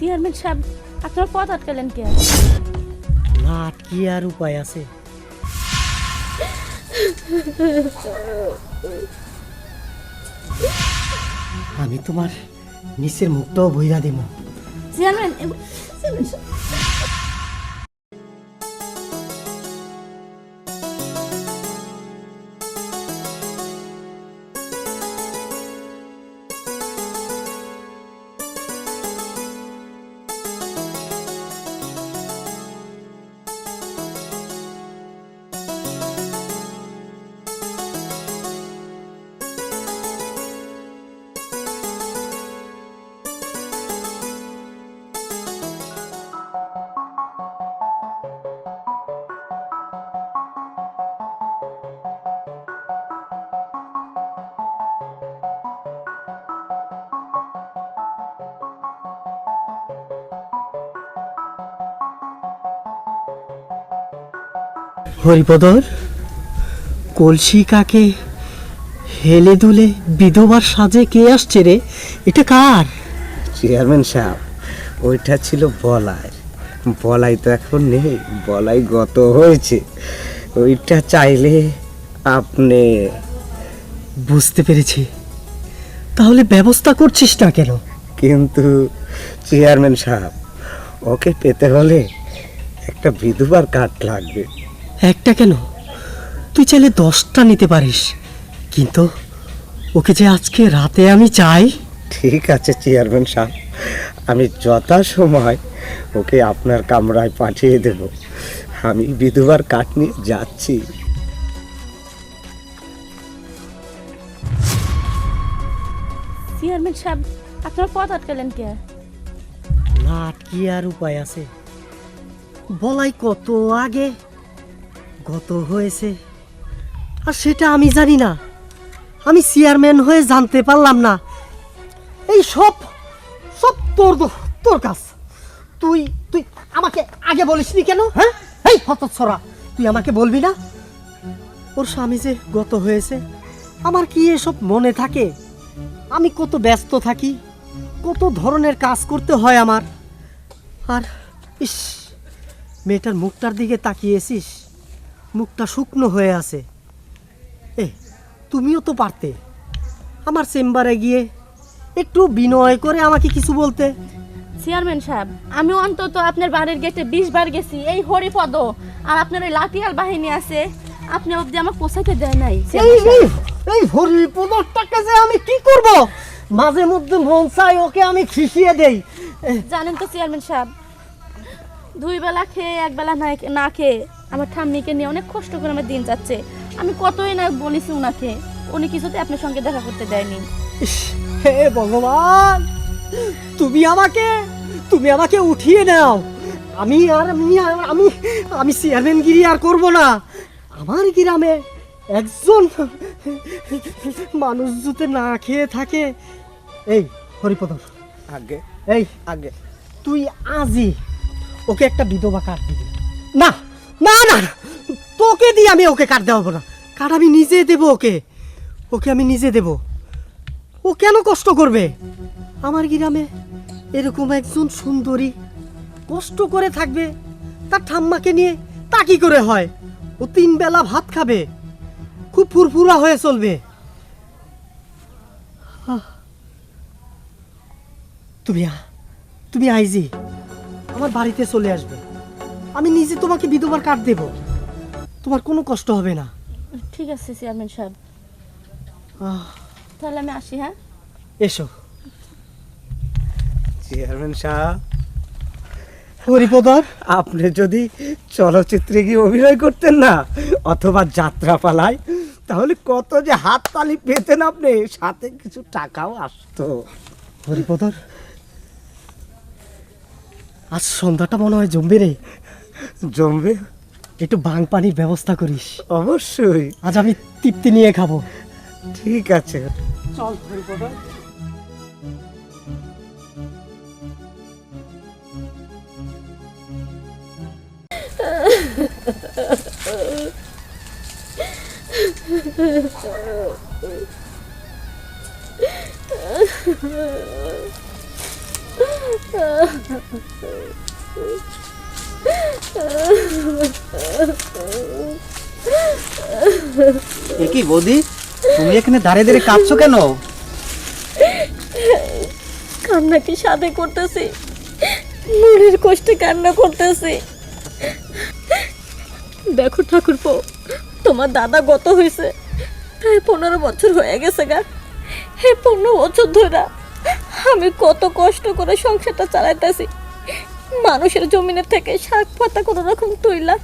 Chairman সাহেব আপনার পথ আটকালেন কে? না আটকি আর উপায় আছে? আমি তোমার নিচের মুখটাও বইরা দিব। চেয়ারম্যান হরিপদর কলসি কাকে হেলে দুলে বিধবার সাজে কে আসছে রে? এটা কার? চেয়ারম্যান সাহেব, ওইটা ছিল বলাই। বলাই তো এখন নেই, বলাই গত হয়েছে। ওইটা চাইলে আপনি। বুঝতে পেরেছি। তাহলে ব্যবস্থা করছিস না কেন? কিন্তু চেয়ারম্যান সাহেব, ওকে পেতে হলে একটা বিধবার কার্ড লাগবে। একটা কেন, তুই চাইলে 10টা নিতে পারিস, কিন্তু ওকে যে আজকে রাতে আমি চাই। ঠিক আছে চেয়ারম্যান সাহেব, আমি যথাসময় ওকে আপনার কামরায় পাঠিয়ে দেব। আমি বিধবার কার্ড নিয়ে যাচ্ছি। চেয়ারম্যান সাহেব আপনার পথ আটকালেন কে? না আটকি আর উপায় আছে? বলাই কত আগে গত হয়েছে, আর সেটা আমি জানি না। আমি চেয়ারম্যান হয়ে জানতে পারলাম না। এই সব সব তোর কাজ। তুই তুই আমাকে আগে বলিসনি কেন? হ্যাঁ, এই হতচ্ছরা, তুই আমাকে বলবি না? ওর স্বামী যে গত হয়েছে, আমার কি এসব মনে থাকে? আমি কত ব্যস্ত থাকি, কত ধরনের কাজ করতে হয় আমার। আর ইস, মেয়েটার মুখটার দিকে তাকিয়েছিস, মুখটা শুকনো হয়ে আছে। তুমিও তো পারতে আমার চেম্বারে গিয়ে একটু বিনয় করে আমাকে কিছু বলতে। চেয়ারম্যান সাহেব, আমি অন্তত আপনার বাড়ির গেটে 20 বার গেছি। এই হরিপদ আর আপনার ওই লাঠিয়াল বাহিনী আছে, আপনি অবধি আমাকে পৌঁছাইতে দেয় নাই। এই হরিপদটাকে যে আমি কি করব? মাঝে মধ্যে মন চাই ওকে আমি খিসিয়ে দেই। জানেন তো চেয়ারম্যান সাহেব, 2 বেলা খেয়ে 1 বেলা না খেয়ে আমার ঠাম্মিকে নিয়ে অনেক কষ্ট করে আমার দিন যাচ্ছে। আমি কতই না বলেছি উনাকে, উনি কিছুতে আপনার সঙ্গে দেখা করতে দেয়নি। হে ভগবান, তুমি আমাকে উঠিয়ে নাও। আমি চেয়ারম্যানগিরি আর করব না। আমার গ্রামে একজন মানুষ যদি না খেয়ে থাকে। এই হরিপদ, আগে এই আগে তুই আজই ওকে একটা বিধবা কার্ড দিবি। না না না, তোকে দিয়ে আমি ওকে কার্ড দেওয়াবো না। কার্ড আমি নিজে দেবো ওকে আমি নিজে দেব। ও কেন কষ্ট করবে? আমার গ্রামে এরকম একজন সুন্দরী কষ্ট করে থাকবে, তার ঠাম্মাকে নিয়ে তা কি করে হয়? ও 3 বেলা ভাত খাবে, খুব ফুরফুরা হয়ে চলবে। তুমি আইজি আমার বাড়িতে চলে আসবে। আমি নিজে তোমাকে বিধবার কার্ড দেব, তোমার কোনো কষ্ট হবে না। ঠিক আছে চেয়ারম্যান সাহেব, তাহলে আমি আসি। হ্যাঁ, এসো। চেয়ারম্যান সাহেব, হরিপদর, আপনি যদি চলচ্চিত্রে গিয়ে অভিনয় করতেন না, অথবা যাত্রাপালায়, তাহলে কত যে হাততালি পেতেন আপনি, সাথে কিছু টাকাও আসতো। হরিপদর, আজ সন্ধ্যাটা মনে হয় জমবে রে। জমবে? একটু বাং পানির ব্যবস্থা করিস। অবশ্যই, আজ আমি তৃপ্তি নিয়ে খাবো। ঠিক আছে, চল হরিপদর। এ কি বৌদি, তুমি এখানে দাঁড়িয়ে দাঁড়িয়ে কাঁদছো কেন? কান্না কি সাথে করতেছি, মনের কষ্টে কান্না করতেছি। দেখো ঠাকুরপো, তোমার দাদা গত হয়েছে প্রায় 15 বছর হয়ে গেছে গা। এই 15 বছর ধরে আমি কত কষ্ট করে সংসারটা চালাইতেছি। মানুষের জমিনের থেকে শাক পাতা কোনো রকম তুইলা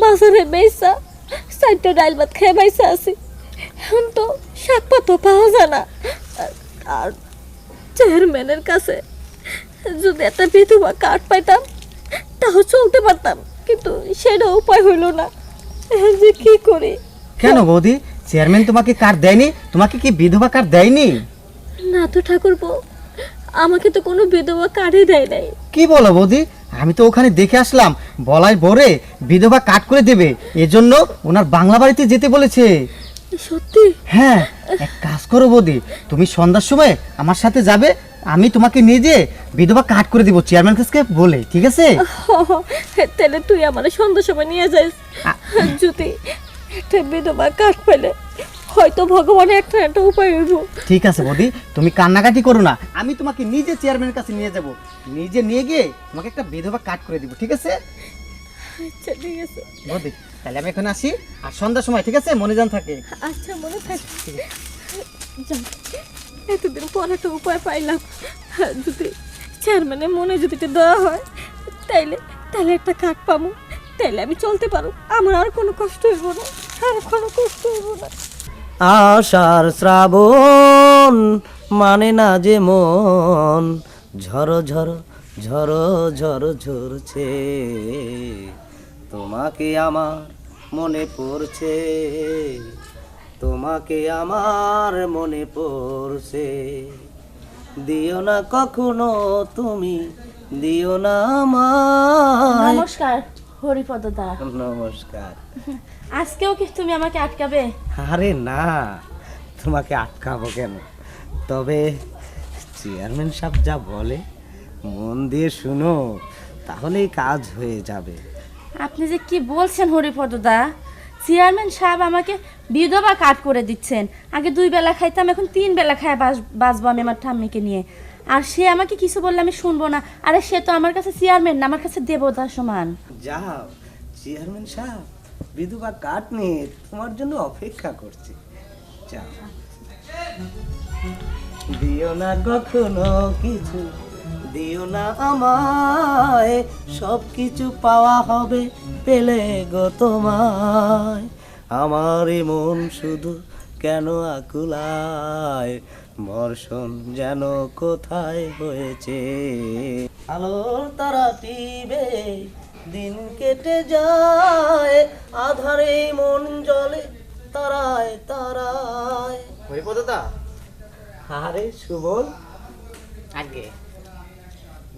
বাজারে বেচা 4টা ডাল ভাত খেয়ে বাইসা আছি। এখন তো শাক পাতা পাওয়া যায় না। আর চেয়ারম্যানের কাছে যদি একটা বিধবা কার্ড পাইতাম তাও চলতে পারতাম, কিন্তু সেটা উপায় হইল না। এখন যে কি করি? কেন বৌদি, চেয়ারম্যান তোমাকে কার্ড দেয়নি? তোমাকে কি বিধবা কার্ড দেয়নি? না তো ঠাকুরপো, আমাকে তো কোনো বিধবা কার্ডই দেয় নাই। কি বলো বৌদি, আমি তো ওখানে দেখে আসলাম বলাই বরে বিধবা কার্ড করে দেবে, এজন্য ওনার বাংলা বাড়িতে যেতে বলেছে। সত্যি? হ্যাঁ, এক কাজ করো বৌদি, তুমি সন্ধ্যার সময় আমার সাথে যাবে, আমি তোমাকে নিয়ে যেয়ে বিধবা কার্ড করে দিব চেয়ারম্যান কাছে বলে, ঠিক আছে? তাহলে তুই আমার সন্ধ্যার সময় নিয়ে যাস। যদি একটা বিধবা কার্ড পেলে হয়তো ভগবানের একটা একটা উপায় হইব। ঠিক আছে বৌদি, তুমি কান্নাকাটি করো না, আমি তোমাকে নিজে চেয়ারম্যানের কাছে নিয়ে যাব, নিজে নিয়ে গিয়ে তোমাকে একটা বিধবা কার্ড করে দিব, ঠিক আছে আচ্ছা ঠিক আছে বৌদি? তাহলে আমি এখন আসি, আর সন্ধ্যার সময়, ঠিক আছে, মনে জান থাকে। আচ্ছা, মনে থাকে। যাক, এতদিন পর একটা উপায় পাইলাম। যদি চেয়ারম্যানের মনে যদি এটা দেওয়া হয় তাইলে তাহলে একটা কাঠ পাবো, তাইলে আমি চলতে পারো, আমার আর কোনো কষ্ট হইব না, আর কোনো কষ্ট হইব না। আষাঢ় শ্রাবণ মানে না যে মন, ঝড়ো ঝড়ো ঝড়ো ঝড়ো ঝরছে, তোমাকে আমার মনে পড়ছে, তোমাকে আমার মনে পড়ছে, দিও না কখনো তুমি, দিও না আমায়। নমস্কার হরিপদ দা। নমস্কার। আজকেও কি তুমি আমাকে আটকাবে? আরে না, তোমাকে আটকাবো কেন? তবে চেয়ারম্যান সাহেব যা বলে মন দিয়ে শুনো, তাহলেই কাজ হয়ে যাবে। আপনি যে কি বলছেন হরিপদ দা, চেয়ারম্যান সাহেব আমাকে বিধবা কাট করে দিচ্ছেন। আগে 2 বেলা খাইতাম, এখন 3 বেলা খায় বাঁচবো আমি আমার ঠাম্মিকে নিয়ে। আর সে আমাকে কিছু বললে আমি শুনবো না। আরে সে তো আমার কাছে চেয়ারম্যান না, আমার কাছে দেবতার সমান। যাও, চেয়ারম্যান সাহেব বিধবা কাঠ নিয়ে তোমার জন্য অপেক্ষা করছে, যাও। দিও না কখনো কিছু, দিও না আমায়, সব কিছু পাওয়া হবে পেলে গো তোমায়, আমার এই মন শুধু কেন আকুলায়, বর্ষণ যেন কোথায় হয়েছে, আলোর তারা টিবে দিন কেটে যায়, আধারে মন জলে তারায় তারায়। হরিপদদা, আরে সুবল, আগে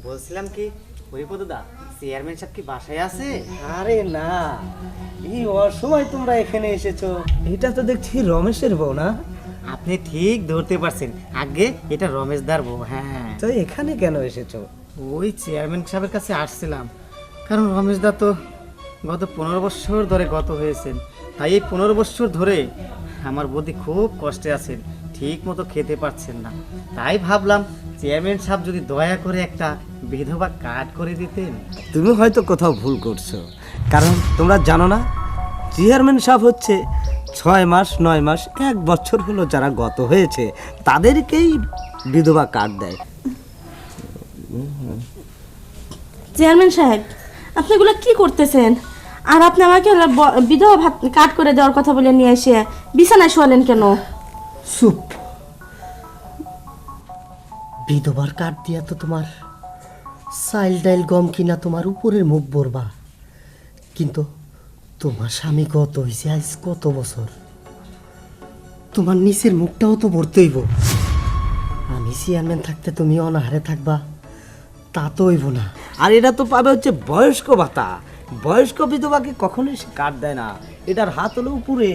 বলছিলাম কি হরিপদদা, চেয়ারম্যান সাহেব কি বাসায় আছে? আরে না, এই অসময় তোমরা এখানে এসেছো, এটা তো দেখছি রমেশের বউ না? আপনি ঠিক ধরতে পারছেন, আগে এটা রমেশদার বউ। হ্যাঁ, তো এখানে কেন এসেছো? ওই চেয়ারম্যান সাহেবের কাছে আসছিলাম, কারণ রমেশদা তো গত 15 বছর ধরে গত হয়েছেন, তাই এই 15 বছর ধরে আমার বৌদি খুব কষ্টে আছেন, ঠিক মতো খেতে পারছেন না। তাই ভাবলাম চেয়ারম্যান সাহেব যদি দয়া করে একটা বিধবা কার্ড করে দিতেন। তুমি হয়তো কোথাও ভুল করছো, কারণ তোমরা জানো না, চেয়ারম্যান সাহেব হচ্ছে 6 মাস 9 মাস 1 বছর হলো যারা গত হয়েছে তাদেরকেই বিধবা কার্ড দেয়। চেয়ারম্যান সাহেব, আপনি এগুলো কি করতেছেন? আর আপনি আমাকে বিধবা ভাত কাট করে দেওয়ার কথা বলে নিয়ে এসে বিছানায় শোয়ালেন কেন? চুপ। বিধবার কার্ড দিয়া তো তোমার চাইল ডাইল গম কিনা তোমার উপরের মুখ ভরবা, কিন্তু তোমার স্বামী গত হয়েছে আজ কত বছর, তোমার নিচের মুখটাও তো ভরতে হইব। আমি চেয়ারম্যান থাকতে তুমি অনাহারে থাকবা, তা তো হইব না। আর এটা তো পাবে হচ্ছে বয়স্ক ভাতা, বয়স্ক বিধবাকে কখনোই সে কার্ড দেয় না, এটার হাত হলো উপরে,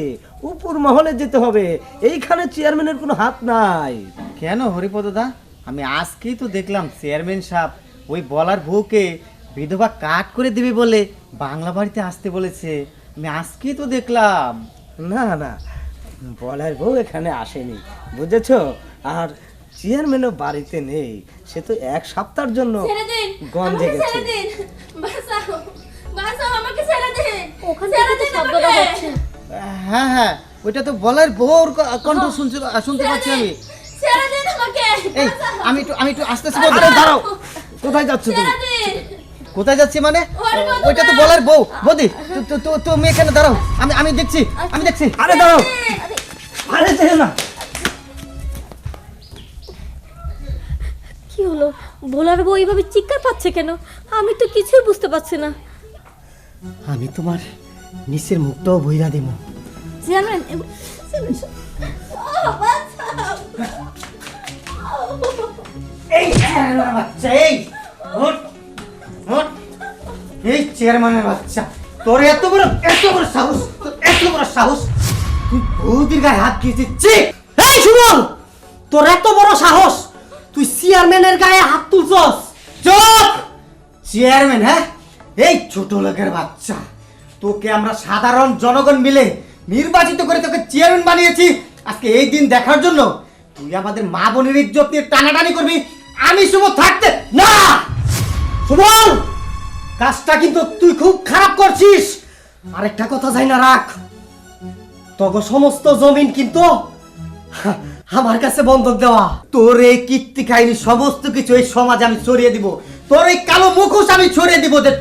উপর মহলে যেতে হবে, এইখানে চেয়ারম্যানের কোনো হাত নাই। কেন হরিপদদা, আমি আজকেই তো দেখলাম চেয়ারম্যান সাহেব ওই বলার বউকে বিধবা কাট করে দিবে বলে বাংলা বাড়িতে আসতে বলেছে। আমি আজকেই তো দেখলাম। না না, বলার বউ এখানে আসেনি, বুঝেছো? আর চেয়ারম্যানও বাড়িতে নেই, সে তো এক সপ্তাহের জন্য ছেড়ে দিন, গঞ্জে আমাকে গেছে। ছেড়ে দিন, বাঁচাও, বাঁচাও, আমাকে ছেড়ে দিন, ওখান ছেড়ে থেকে দিন শব্দটা আমাকে। হচ্ছে। হ্যাঁ হ্যাঁ, ওইটা তো বলার বউর কণ্ঠ শুনতে পাচ্ছি আমি। ছেড়ে দিন আমাকে, এই বাঁচাও, আমি একটু আস্তে আস্তে বলতে দাঁড়াও। কোথায় যাচ্ছ তুমি? ছেড়ে দিন। কোথায় যাচ্ছি মানে? ওরে বাবা। ওইটা তো বলার বউ। বৌদি তুমি এখানে দাঁড়াও, আমি দেখছি। আরে দাঁড়াও, আরে যেও না। কি হলো, ভোলার বউ এইভাবে চিৎকার পাচ্ছে কেন? আমি তো কিছুই বুঝতে পারছি না। আমি তোমার নিচের মুখটাও ভইরা দিব। চেয়ারম্যান, ও বাঁচাও। এই চেয়ারম্যানের বাচ্চা, এই ওঠ, ওঠ। এই চেয়ারম্যানের বাচ্চা, তোর এত বড় সাহস, তোর এত বড় সাহস, তুই বৌদির গায়ে হাত দিয়েছিস? এই সুমন, তোর এত বড় সাহস, তুই চেয়ারম্যানের গায়ে হাত তুলছস? চুপ! চেয়ারম্যান? হ্যাঁ, এই ছোট লোকের বাচ্চা, তোকে আমরা সাধারণ জনগণ মিলে নির্বাচিত করে তোকে চেয়ারম্যান বানিয়েছি আজকে এই দিন দেখার জন্য। তুই আমাদের মা বোনের ইজ্জত নিয়ে টানাটানি করবি, আমি শুভ থাকতে না সুমন, কাজটা কিন্তু তুই খুব খারাপ করছিস। আরেকটা কথা যাই না রাখ, তোকে সমস্ত জমিন কিন্তু আমার কাছে বন্ধক দেওয়া। তোর এই কীর্তি কাহিনী সমস্ত কিছু এই সমাজে আমি ছড়িয়ে দিব, তোর এই কালো মুখোশ আমি ছড়িয়ে দিব যে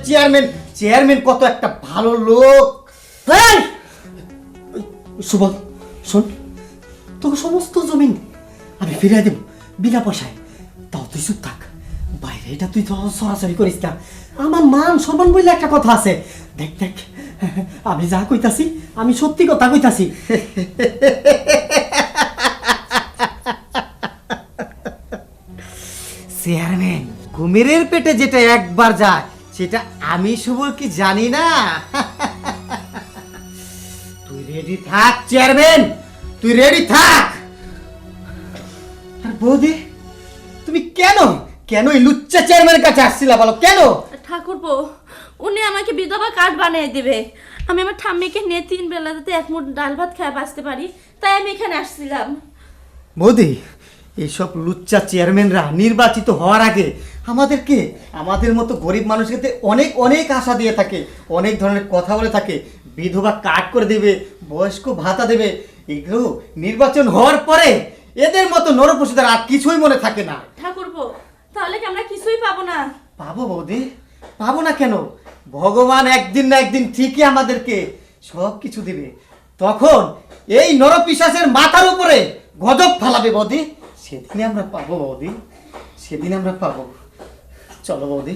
চেয়ারম্যান কত একটা ভালো লোক। এই, সুমন শোন, তোকে সমস্ত জমিন আমি ফিরিয়ে দেব বিনা পয়সায়। তাও তুই চুপ থাক, বাইরে এটা তুই তো সরাসরি করিস না। আমার মান সম্মান বলে একটা কথা আছে। দেখ দেখ, আমি যা কইতাছি আমি সত্যি কথা কইতাছি। চেয়ারম্যান, কুমিরের পেটে যেটা একবার যায় সেটা আমি শুভ কি জানি না? তুই রেডি থাক চেয়ারম্যান, তুই রেডি থাক। আর বৌদি, তুমি কেন এই লুচ্চা চেয়ারম্যানের কাছে আসছিলা বলো কেন? ঠাকুরপো, উনি আমাকে বিধবা কার্ড বানিয়ে দিবে। আমি আমার ঠাম্মিকে নিয়ে 3 বেলা যাতে এক মুঠ ডাল ভাত খেয়ে বাঁচতে পারি, তাই আমি এখানে আসছিলাম। বৌদি, এইসব লুচ্চা চেয়ারম্যানরা নির্বাচিত হওয়ার আগে আমাদের মতো গরিব মানুষকে অনেক অনেক আশা দিয়ে থাকে, অনেক ধরনের কথা বলে থাকে, বিধবা কাট করে দেবে, বয়স্ক ভাতা দেবে। এগুলো নির্বাচন হওয়ার পরে এদের মতো নরপশুদের আর কিছুই মনে থাকে না। ঠাকুরপো, তাহলে কি আমরা কিছুই পাবো না? পাবো বৌদি, পাবো না কেন? ভগবান একদিন না একদিন ঠিকই আমাদেরকে সব কিছু দিবে। তখন এই নরপিশাচের মাথার উপরে গজব ফালাবে বৌদি, সেদিনে আমরা পাবো বৌদি, সেদিন আমরা পাবো। চলো বৌদি।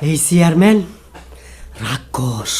এই চেয়ারম্যান রাক্ষস।